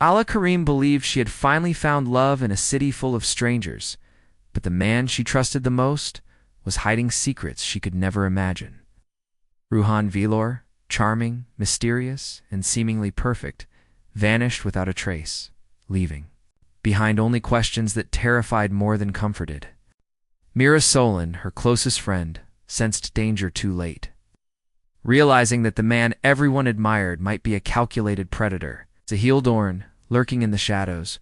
Ayla Kareem believed she had finally found love in a city full of strangers, but the man she trusted the most was hiding secrets she could never imagine. Ruhan Velar, charming, mysterious, and seemingly perfect, vanished without a trace, leaving behind only questions that terrified more than comforted. Mira Solen, her closest friend, sensed danger too late. Realizing that the man everyone admired might be a calculated predator, Sahil Dorn, lurking in the shadows,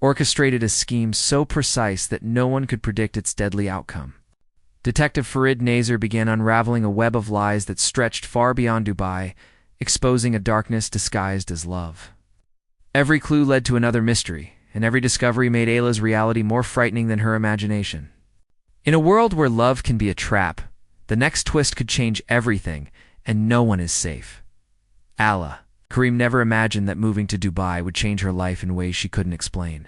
orchestrated a scheme so precise that no one could predict its deadly outcome. Detective Farid Naser began unraveling a web of lies that stretched far beyond Dubai, exposing a darkness disguised as love. Every clue led to another mystery, and every discovery made Ayla's reality more frightening than her imagination. In a world where love can be a trap, the next twist could change everything, and no one is safe. Ayla Kareem never imagined that moving to Dubai would change her life in ways she couldn't explain.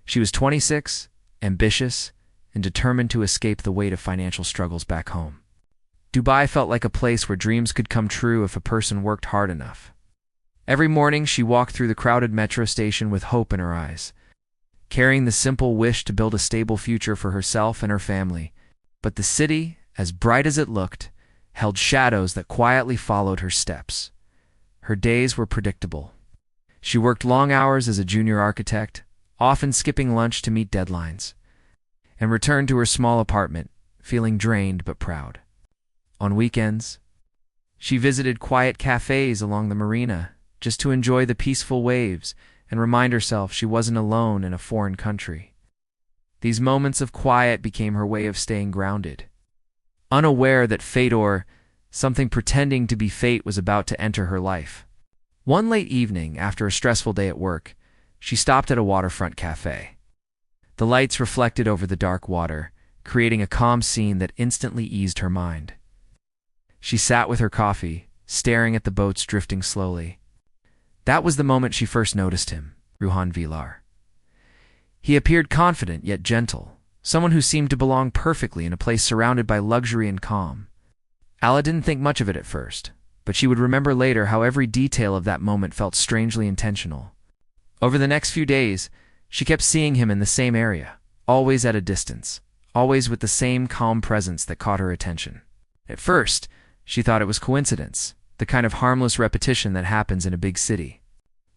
She was 26, ambitious, and determined to escape the weight of financial struggles back home. Dubai felt like a place where dreams could come true if a person worked hard enough. Every morning she walked through the crowded metro station with hope in her eyes, carrying the simple wish to build a stable future for herself and her family. But the city, as bright as it looked, held shadows that quietly followed her steps. Her days were predictable. She worked long hours as a junior architect, often skipping lunch to meet deadlines, and returned to her small apartment, feeling drained but proud. On weekends, she visited quiet cafes along the marina just to enjoy the peaceful waves and remind herself she wasn't alone in a foreign country. These moments of quiet became her way of staying grounded, unaware that fate or something pretending to be fate was about to enter her life. One late evening, after a stressful day at work, she stopped at a waterfront cafe. The lights reflected over the dark water, creating a calm scene that instantly eased her mind. She sat with her coffee, staring at the boats drifting slowly. That was the moment she first noticed him, Ruhan Velar. He appeared confident yet gentle, someone who seemed to belong perfectly in a place surrounded by luxury and calm. Ayla didn't think much of it at first, but she would remember later how every detail of that moment felt strangely intentional. Over the next few days, she kept seeing him in the same area, always at a distance, always with the same calm presence that caught her attention. At first, she thought it was coincidence, the kind of harmless repetition that happens in a big city.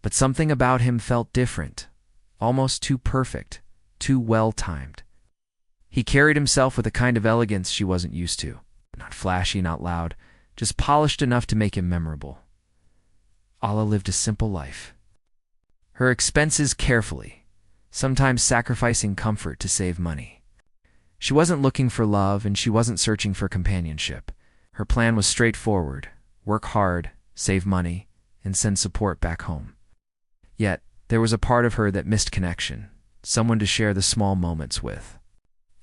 But something about him felt different, almost too perfect, too well-timed. He carried himself with a kind of elegance she wasn't used to. Not flashy, not loud, just polished enough to make him memorable. Ayla lived a simple life. Her expenses carefully, sometimes sacrificing comfort to save money. She wasn't looking for love, and she wasn't searching for companionship. Her plan was straightforward: work hard, save money, and send support back home. Yet, there was a part of her that missed connection, someone to share the small moments with.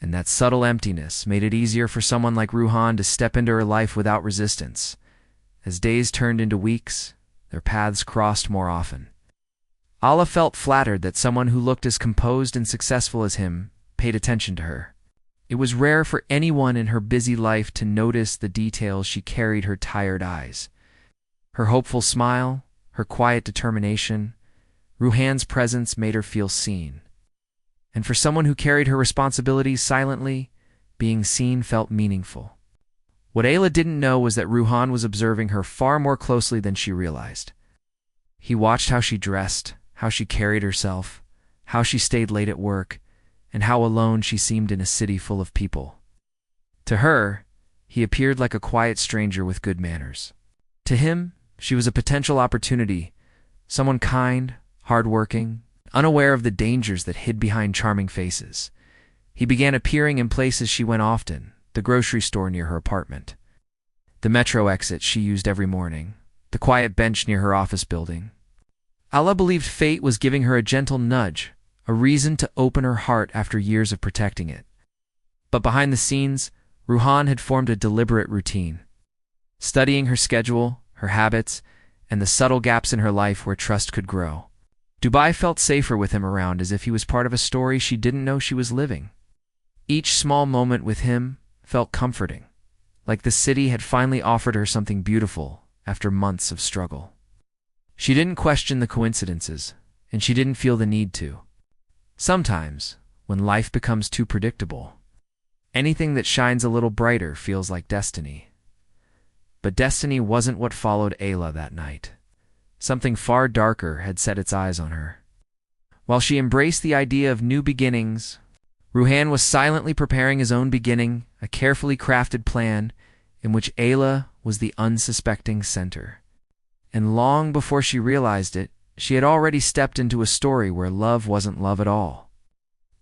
And that subtle emptiness made it easier for someone like Ruhan to step into her life without resistance. As days turned into weeks, their paths crossed more often. Ayla felt flattered that someone who looked as composed and successful as him paid attention to her. It was rare for anyone in her busy life to notice the details she carried her tired eyes. Her hopeful smile, her quiet determination. Ruhan's presence made her feel seen. And for someone who carried her responsibilities silently, being seen felt meaningful. What Ayla didn't know was that Ruhan was observing her far more closely than she realized. He watched how she dressed, how she carried herself, how she stayed late at work, and how alone she seemed in a city full of people. To her, he appeared like a quiet stranger with good manners. To him, she was a potential opportunity, someone kind, hardworking, unaware of the dangers that hid behind charming faces. He began appearing in places she went often, the grocery store near her apartment, the metro exit she used every morning, the quiet bench near her office building. Ayla believed fate was giving her a gentle nudge, a reason to open her heart after years of protecting it. But behind the scenes, Ruhan had formed a deliberate routine, studying her schedule, her habits, and the subtle gaps in her life where trust could grow. Dubai felt safer with him around, as if he was part of a story she didn't know she was living. Each small moment with him felt comforting, like the city had finally offered her something beautiful after months of struggle. She didn't question the coincidences. and she didn't feel the need to. Sometimes, when life becomes too predictable, anything that shines a little brighter feels like destiny. But destiny wasn't what followed Ayla that night. Something far darker had set its eyes on her. While she embraced the idea of new beginnings, Ruhan was silently preparing his own beginning, a carefully crafted plan in which Ayla was the unsuspecting center. And long before she realized it, she had already stepped into a story where love wasn't love at all.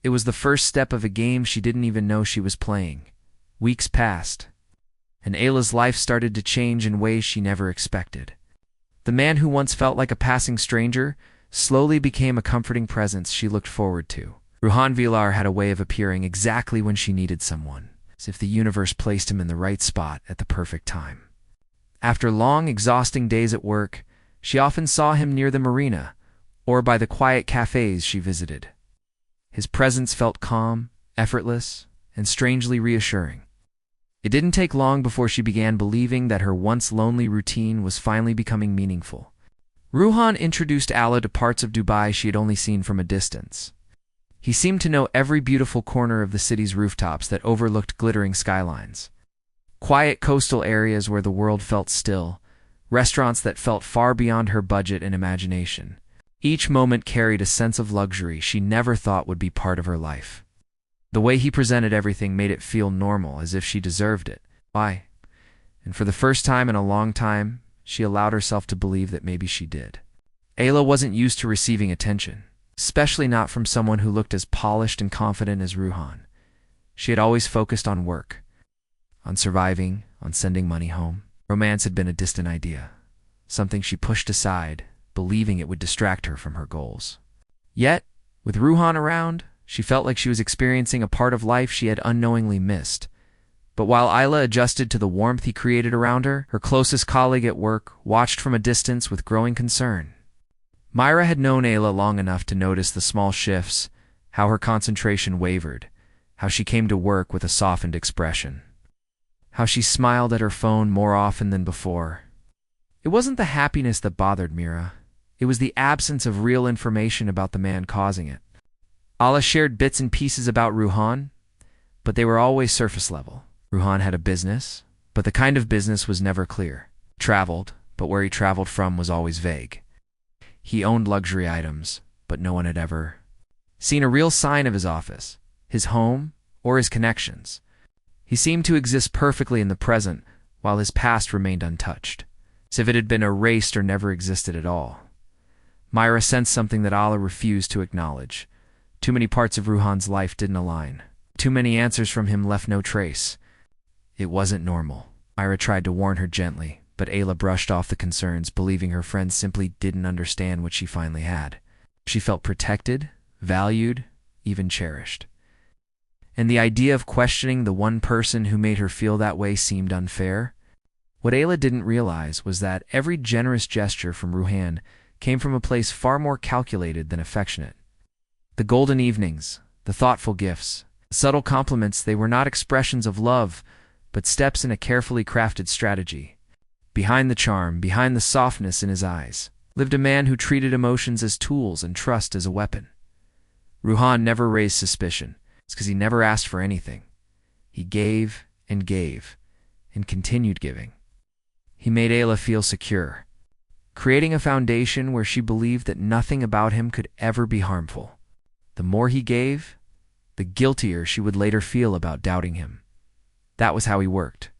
It was the first step of a game she didn't even know she was playing. Weeks passed, and Ayla's life started to change in ways she never expected. The man who once felt like a passing stranger slowly became a comforting presence she looked forward to. Ruhan Velar had a way of appearing exactly when she needed someone, as if the universe placed him in the right spot at the perfect time. After long, exhausting days at work, she often saw him near the marina or by the quiet cafes she visited. His presence felt calm, effortless, and strangely reassuring. It didn't take long before she began believing that her once lonely routine was finally becoming meaningful. Ruhan introduced Ayla to parts of Dubai she had only seen from a distance. He seemed to know every beautiful corner of the city's rooftops that overlooked glittering skylines. Quiet coastal areas where the world felt still, restaurants that felt far beyond her budget and imagination. Each moment carried a sense of luxury she never thought would be part of her life. The way he presented everything made it feel normal, as if she deserved it. Why? And for the first time in a long time, she allowed herself to believe that maybe she did. Ayla wasn't used to receiving attention, especially not from someone who looked as polished and confident as Ruhan. She had always focused on work, on surviving, on sending money home. Romance had been a distant idea, something she pushed aside, believing it would distract her from her goals. Yet, with Ruhan around, she felt like she was experiencing a part of life she had unknowingly missed. But while Ayla adjusted to the warmth he created around her, her closest colleague at work watched from a distance with growing concern. Mira had known Ayla long enough to notice the small shifts, how her concentration wavered, how she came to work with a softened expression, how she smiled at her phone more often than before. It wasn't the happiness that bothered Mira. It was the absence of real information about the man causing it. Ayla shared bits and pieces about Ruhan, but they were always surface level. Ruhan had a business, but the kind of business was never clear. Traveled, but where he traveled from was always vague. He owned luxury items, but no one had ever seen a real sign of his office, his home, or his connections. He seemed to exist perfectly in the present, while his past remained untouched, as if it had been erased or never existed at all. Mira sensed something that Ayla refused to acknowledge. Too many parts of Ruhan's life didn't align. Too many answers from him left no trace. It wasn't normal. Mira tried to warn her gently, but Ayla brushed off the concerns, believing her friend simply didn't understand what she finally had. She felt protected, valued, even cherished. And the idea of questioning the one person who made her feel that way seemed unfair. What Ayla didn't realize was that every generous gesture from Ruhan came from a place far more calculated than affectionate. The golden evenings, the thoughtful gifts, the subtle compliments, they were not expressions of love, but steps in a carefully crafted strategy. Behind the charm, behind the softness in his eyes, lived a man who treated emotions as tools and trust as a weapon. Ruhan never raised suspicion. It's because he never asked for anything. He gave, and continued giving. He made Ayla feel secure, creating a foundation where she believed that nothing about him could ever be harmful. The more he gave, the guiltier she would later feel about doubting him. That was how he worked.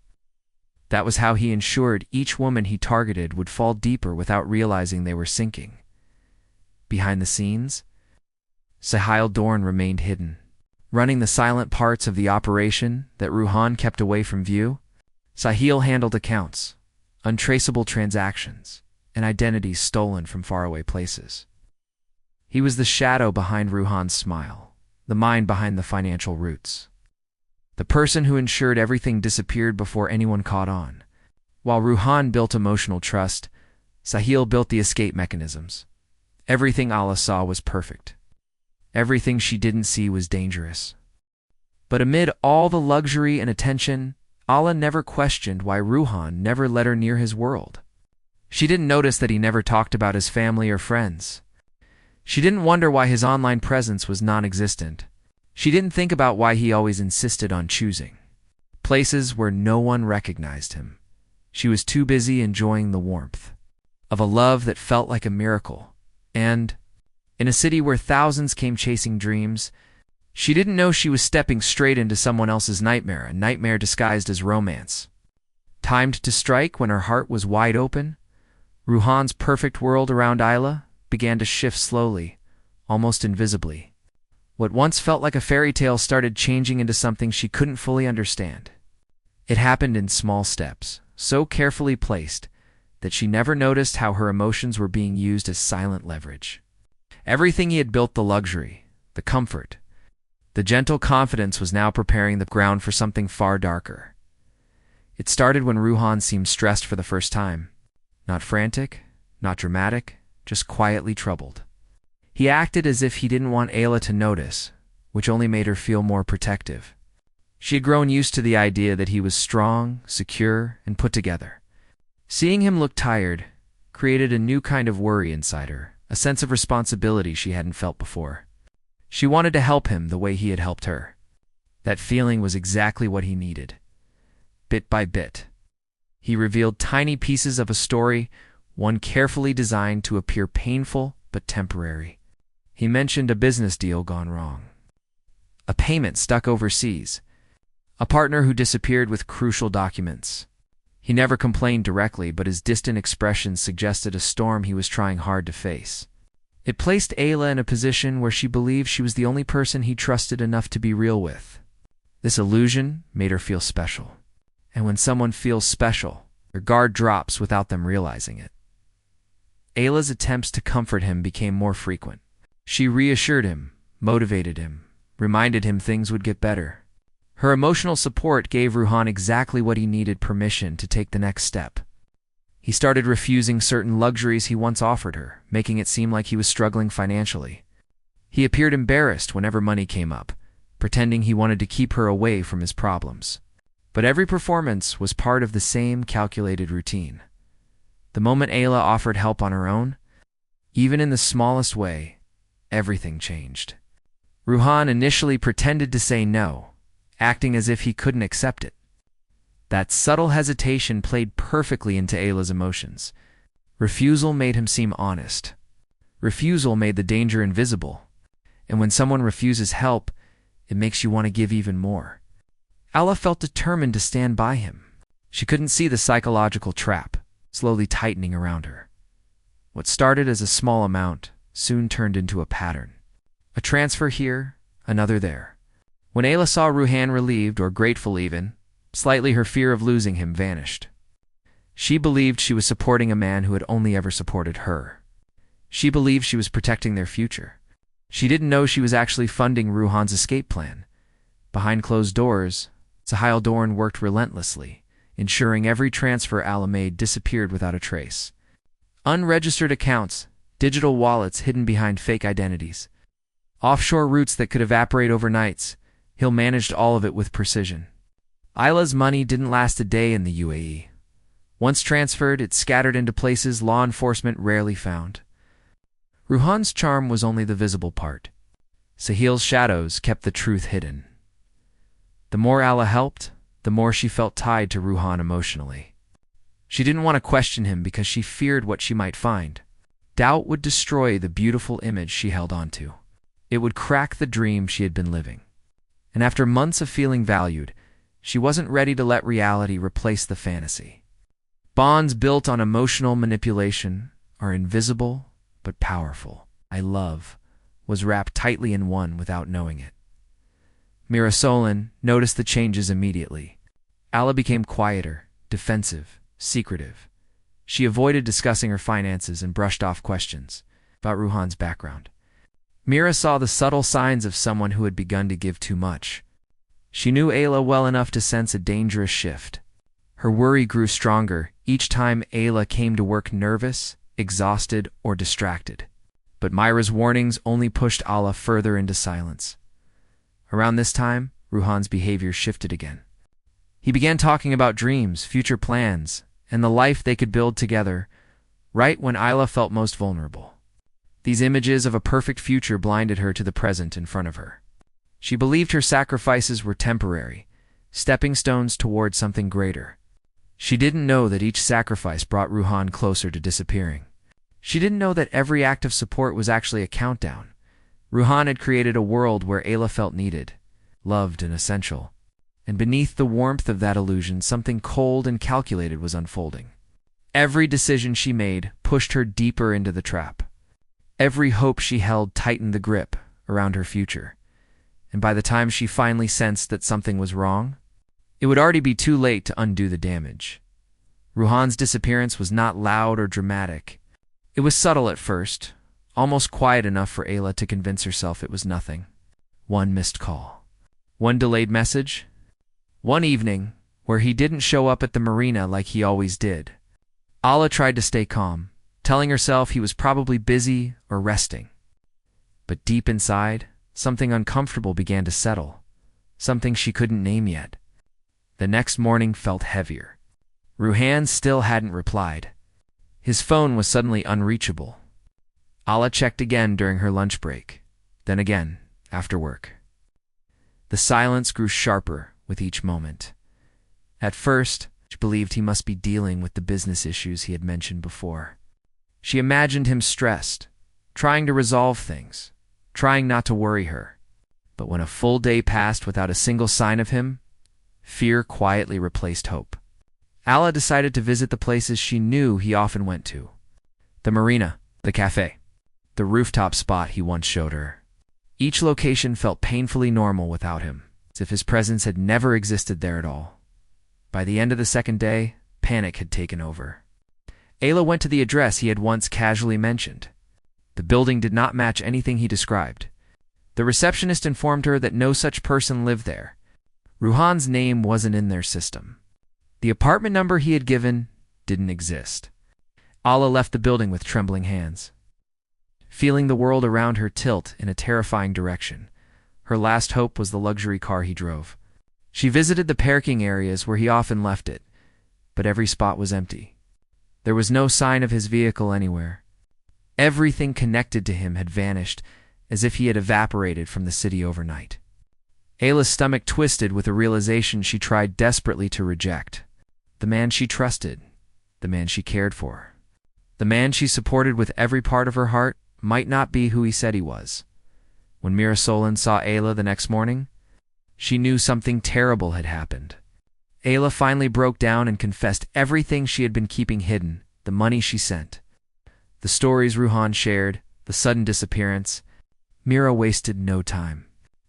That was how he ensured each woman he targeted would fall deeper without realizing they were sinking. Behind the scenes, Sahil Dorn remained hidden, running the silent parts of the operation that Ruhan kept away from view. Sahil handled accounts, untraceable transactions, and identities stolen from faraway places. He was the shadow behind Ruhan's smile, the mind behind the financial roots. The person who ensured everything disappeared before anyone caught on. While Ruhan built emotional trust, Sahil built the escape mechanisms. Everything Ayla saw was perfect. Everything she didn't see was dangerous. But amid all the luxury and attention, Ayla never questioned why Ruhan never let her near his world. She didn't notice that he never talked about his family or friends. She didn't wonder why his online presence was non-existent. She didn't think about why he always insisted on choosing places where no one recognized him. She was too busy enjoying the warmth of a love that felt like a miracle. And in a city where thousands came chasing dreams, she didn't know she was stepping straight into someone else's nightmare, a nightmare disguised as romance. Timed to strike when her heart was wide open, Ruhan's perfect world around Ayla began to shift slowly, almost invisibly. What once felt like a fairy tale started changing into something she couldn't fully understand. It happened in small steps, so carefully placed that she never noticed how her emotions were being used as silent leverage. Everything he had built, the luxury, the comfort, the gentle confidence, was now preparing the ground for something far darker. It started when Ruhan seemed stressed for the first time. Not frantic, not dramatic, just quietly troubled. He acted as if he didn't want Ayla to notice, which only made her feel more protective. She had grown used to the idea that he was strong, secure, and put together. Seeing him look tired created a new kind of worry inside her, a sense of responsibility she hadn't felt before. She wanted to help him the way he had helped her. That feeling was exactly what he needed. Bit by bit, he revealed tiny pieces of a story, one carefully designed to appear painful but temporary. He mentioned a business deal gone wrong, a payment stuck overseas, a partner who disappeared with crucial documents. He never complained directly, but his distant expressions suggested a storm he was trying hard to face. It placed Ayla in a position where she believed she was the only person he trusted enough to be real with. This illusion made her feel special. And when someone feels special, their guard drops without them realizing it. Ayla's attempts to comfort him became more frequent. She reassured him, motivated him, reminded him things would get better. Her emotional support gave Ruhan exactly what he needed: permission to take the next step. He started refusing certain luxuries he once offered her, making it seem like he was struggling financially. He appeared embarrassed whenever money came up, pretending he wanted to keep her away from his problems. But every performance was part of the same calculated routine. The moment Ayla offered help on her own, even in the smallest way, everything changed. Ruhan initially pretended to say no, acting as if he couldn't accept it. That subtle hesitation played perfectly into Ayla's emotions. Refusal made him seem honest. Refusal made the danger invisible. And when someone refuses help, it makes you want to give even more. Ayla felt determined to stand by him. She couldn't see the psychological trap slowly tightening around her. What started as a small amount soon turned into a pattern. A transfer here, another there. When Ayla saw Ruhan relieved, or grateful even, slightly, her fear of losing him vanished. She believed she was supporting a man who had only ever supported her. She believed she was protecting their future. She didn't know she was actually funding Ruhan's escape plan. Behind closed doors, Sahil Dorn worked relentlessly, ensuring every transfer Ayla made disappeared without a trace. Unregistered accounts, digital wallets hidden behind fake identities, offshore routes that could evaporate overnights. He'll managed all of it with precision. Ayla's money didn't last a day in the UAE. Once transferred, it scattered into places law enforcement rarely found. Ruhan's charm was only the visible part. Sahil's shadows kept the truth hidden. The more Ayla helped, the more she felt tied to Ruhan emotionally. She didn't want to question him because she feared what she might find. Doubt would destroy the beautiful image she held onto. It would crack the dream she had been living. And after months of feeling valued, she wasn't ready to let reality replace the fantasy. Bonds built on emotional manipulation are invisible but powerful. Love was wrapped tightly in one without knowing it. Mira Solen noticed the changes immediately. Ayla became quieter, defensive, secretive. She avoided discussing her finances and brushed off questions about Ruhan's background. Mira saw the subtle signs of someone who had begun to give too much. She knew Ayla well enough to sense a dangerous shift. Her worry grew stronger each time Ayla came to work nervous, exhausted, or distracted. But Mira's warnings only pushed Ayla further into silence. Around this time, Ruhan's behavior shifted again. He began talking about dreams, future plans, and the life they could build together, right when Ayla felt most vulnerable. These images of a perfect future blinded her to the present in front of her. She believed her sacrifices were temporary, stepping stones toward something greater. She didn't know that each sacrifice brought Ruhan closer to disappearing. She didn't know that every act of support was actually a countdown. Ruhan had created a world where Ayla felt needed, loved, and essential. And beneath the warmth of that illusion, something cold and calculated was unfolding. Every decision she made pushed her deeper into the trap. Every hope she held tightened the grip around her future. And by the time she finally sensed that something was wrong, it would already be too late to undo the damage. Ruhan's disappearance was not loud or dramatic. It was subtle at first, almost quiet enough for Ayla to convince herself it was nothing. One missed call. One delayed message. One evening, where he didn't show up at the marina like he always did. Ayla tried to stay calm, telling herself he was probably busy or resting. But deep inside, something uncomfortable began to settle, something she couldn't name yet. The next morning felt heavier. Ruhan still hadn't replied. His phone was suddenly unreachable. Ayla checked again during her lunch break, then again after work. The silence grew sharper with each moment. At first, she believed he must be dealing with the business issues he had mentioned before. She imagined him stressed, trying to resolve things, trying not to worry her. But when a full day passed without a single sign of him, fear quietly replaced hope. Ayla decided to visit the places she knew he often went to. The marina, the cafe, the rooftop spot he once showed her. Each location felt painfully normal without him, as if his presence had never existed there at all. By the end of the second day, panic had taken over. Ayla went to the address he had once casually mentioned. The building did not match anything he described. The receptionist informed her that no such person lived there. Ruhan's name wasn't in their system. The apartment number he had given didn't exist. Ayla left the building with trembling hands, feeling the world around her tilt in a terrifying direction. Her last hope was the luxury car he drove. She visited the parking areas where he often left it, but every spot was empty. There was no sign of his vehicle anywhere. Everything connected to him had vanished, as if he had evaporated from the city overnight. Ayla's stomach twisted with a realization she tried desperately to reject. The man she trusted, the man she cared for, the man she supported with every part of her heart might not be who he said he was. When Mira Solen saw Ayla the next morning, she knew something terrible had happened. Ayla finally broke down and confessed everything she had been keeping hidden, the money she sent, the stories Ruhan shared, the sudden disappearance. Mira wasted no time.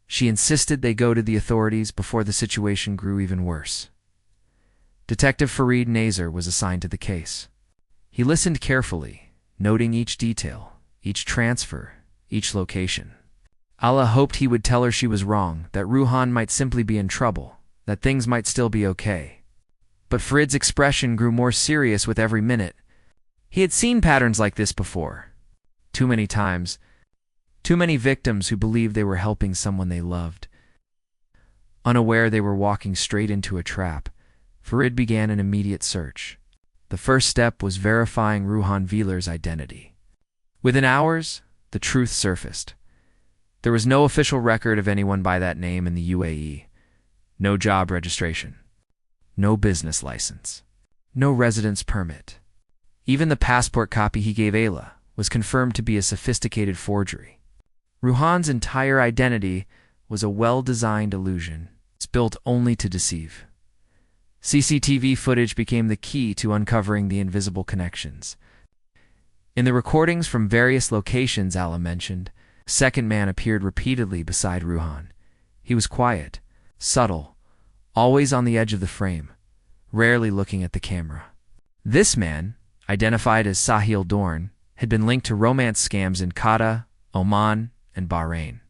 She insisted they go to the authorities before the situation grew even worse. Detective Farid Naser was assigned to the case. He listened carefully, noting each detail, each transfer, each location. Ayla hoped he would tell her she was wrong, that Ruhan might simply be in trouble, that things might still be okay. But Farid's expression grew more serious with every minute. He had seen patterns like this before. Too many times. Too many victims who believed they were helping someone they loved. Unaware they were walking straight into a trap, Farid began an immediate search. The first step was verifying Ruhan Velar's identity. Within hours, the truth surfaced. There was no official record of anyone by that name in the UAE. No job registration. No business license. No residence permit. Even the passport copy he gave Ayla was confirmed to be a sophisticated forgery. Ruhan's entire identity was a well-designed illusion, built only to deceive. CCTV footage became the key to uncovering the invisible connections. In the recordings from various locations Ayla mentioned, a second man appeared repeatedly beside Ruhan. He was quiet, subtle, always on the edge of the frame, rarely looking at the camera. This man, identified as Sahil Dorn, had been linked to romance scams in Qatar, Oman, and Bahrain.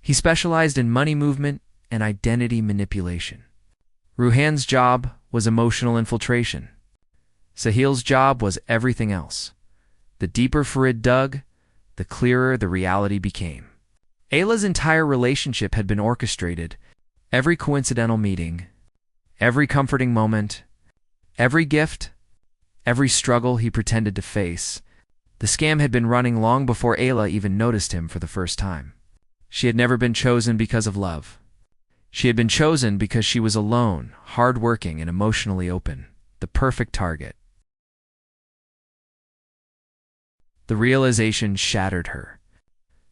He specialized in money movement and identity manipulation. Ruhan's job was emotional infiltration. Sahil's job was everything else. The deeper Farid dug, the clearer the reality became. Ayla's entire relationship had been orchestrated. Every coincidental meeting, every comforting moment, every gift, every struggle he pretended to face, The scam had been running long before Ayla even noticed him for the first time. She had never been chosen because of love. She had been chosen because she was alone, hard-working, and emotionally open, the perfect target. The realization shattered her.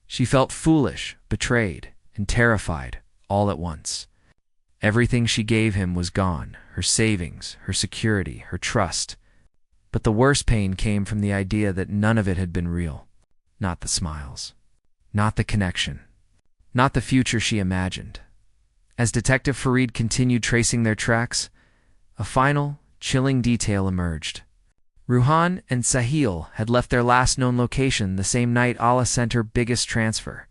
She felt foolish, betrayed, and terrified, all at once. Everything she gave him was gone, her savings, her security, her trust. But the worst pain came from the idea that none of it had been real. Not the smiles. Not the connection. Not the future she imagined. As Detective Farid continued tracing their tracks, a final, chilling detail emerged. Ruhan and Sahil had left their last known location the same night Ayla sent her biggest transfer.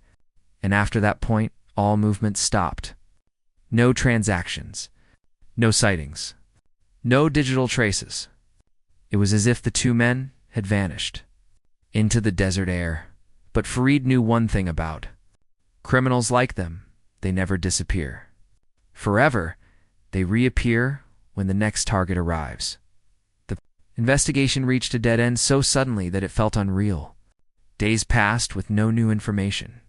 And after that point, all movement stopped. No transactions. No sightings. No digital traces. It was as if the two men had vanished into the desert air. But Farid knew one thing about criminals like them. They never disappear. Forever, they reappear when the next target arrives. The investigation reached a dead end so suddenly that it felt unreal. Days passed with no new information.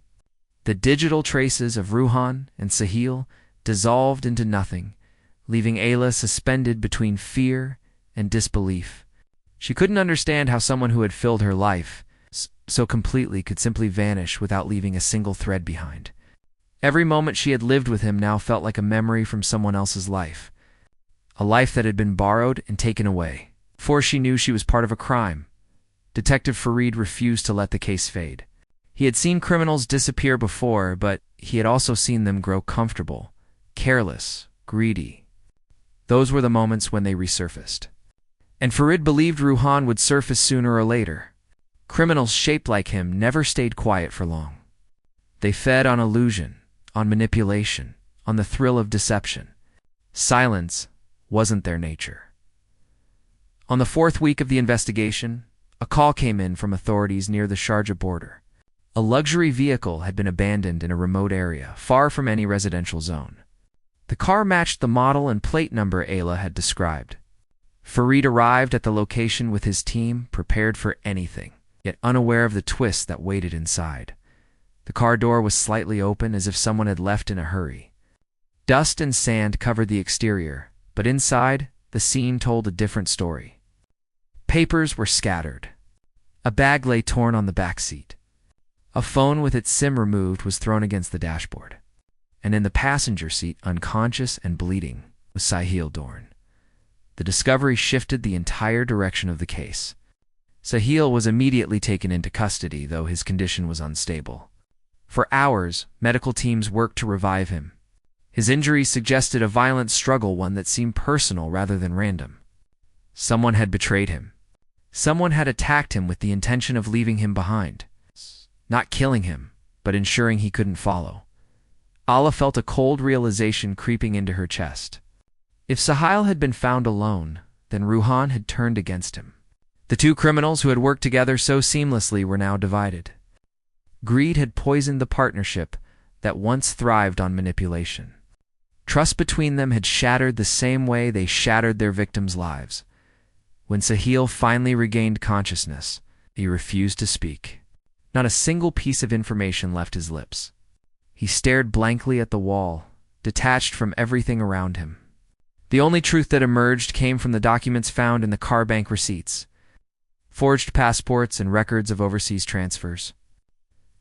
The digital traces of Ruhan and Sahil dissolved into nothing, leaving Ayla suspended between fear and disbelief. She couldn't understand how someone who had filled her life so completely could simply vanish without leaving a single thread behind. Every moment she had lived with him now felt like a memory from someone else's life. A life that had been borrowed and taken away. Before she knew she was part of a crime, Detective Farid refused to let the case fade. He had seen criminals disappear before, but he had also seen them grow comfortable, careless, greedy. Those were the moments when they resurfaced. And Farid believed Ruhan would surface sooner or later. Criminals shaped like him never stayed quiet for long. They fed on illusion, on manipulation, on the thrill of deception. Silence wasn't their nature. On the fourth week of the investigation, a call came in from authorities near the Sharjah border. A luxury vehicle had been abandoned in a remote area, far from any residential zone. The car matched the model and plate number Ayla had described. Farid arrived at the location with his team, prepared for anything, yet unaware of the twist that waited inside. The car door was slightly open, as if someone had left in a hurry. Dust and sand covered the exterior, but inside, the scene told a different story. Papers were scattered. A bag lay torn on the back seat. A phone with its SIM removed was thrown against the dashboard. And in the passenger seat, unconscious and bleeding, was Sahil Dorn. The discovery shifted the entire direction of the case. Sahil was immediately taken into custody, though his condition was unstable. For hours, medical teams worked to revive him. His injuries suggested a violent struggle, one that seemed personal rather than random. Someone had betrayed him. Someone had attacked him with the intention of leaving him behind. Not killing him, but ensuring he couldn't follow. Ayla felt a cold realization creeping into her chest. If Sahil had been found alone, then Ruhan had turned against him. The two criminals who had worked together so seamlessly were now divided. Greed had poisoned the partnership that once thrived on manipulation. Trust between them had shattered the same way they shattered their victims' lives. When Sahil finally regained consciousness, he refused to speak. Not a single piece of information left his lips. He stared blankly at the wall, detached from everything around him. The only truth that emerged came from the documents found in the car bank receipts, forged passports and records of overseas transfers.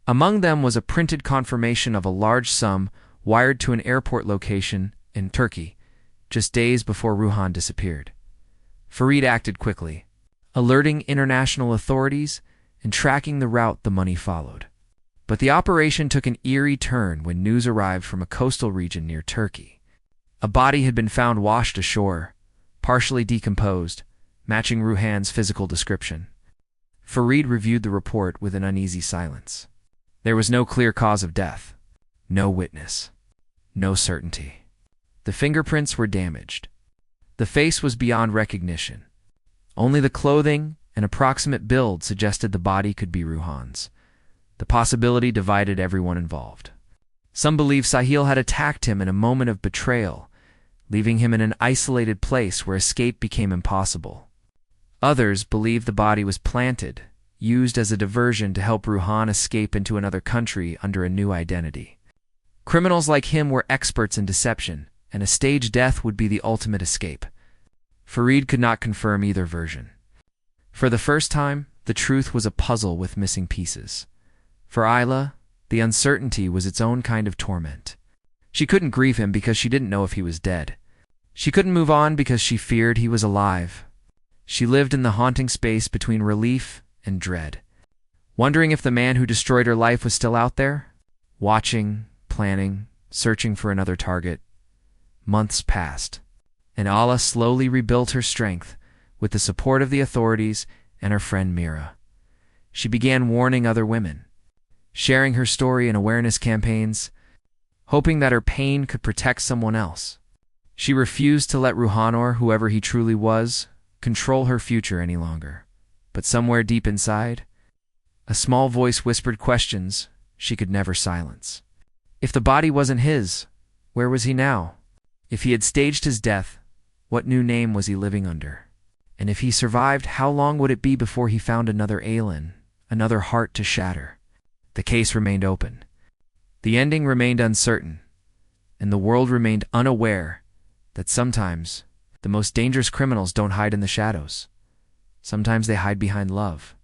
Among them was a printed confirmation of a large sum wired to an airport location in Turkey, just days before Ruhan disappeared. Farid acted quickly, alerting international authorities and tracking the route the money followed. But the operation took an eerie turn when news arrived from a coastal region near Turkey. A body had been found washed ashore, partially decomposed, matching Ruhan's physical description. Farid reviewed the report with an uneasy silence. There was no clear cause of death, no witness, no certainty. The fingerprints were damaged. The face was beyond recognition. Only the clothing and approximate build suggested the body could be Ruhan's. The possibility divided everyone involved. Some believed Sahil had attacked him in a moment of betrayal, leaving him in an isolated place where escape became impossible. Others believed the body was planted, used as a diversion to help Ruhan escape into another country under a new identity. Criminals like him were experts in deception, and a staged death would be the ultimate escape. Farid could not confirm either version. For the first time, the truth was a puzzle with missing pieces. For Ayla, the uncertainty was its own kind of torment. She couldn't grieve him because she didn't know if he was dead. She couldn't move on because she feared he was alive. She lived in the haunting space between relief and dread, wondering if the man who destroyed her life was still out there, watching, planning, searching for another target. Months passed, and Ayla slowly rebuilt her strength with the support of the authorities and her friend Mira. She began warning other women, sharing her story in awareness campaigns, hoping that her pain could protect someone else. She refused to let Ruhan, or whoever he truly was, control her future any longer. But somewhere deep inside, a small voice whispered questions she could never silence. If the body wasn't his, where was he now? If he had staged his death, what new name was he living under? And if he survived, how long would it be before he found another Aylan, another heart to shatter? The case remained open. The ending remained uncertain, and the world remained unaware that sometimes the most dangerous criminals don't hide in the shadows. Sometimes they hide behind love.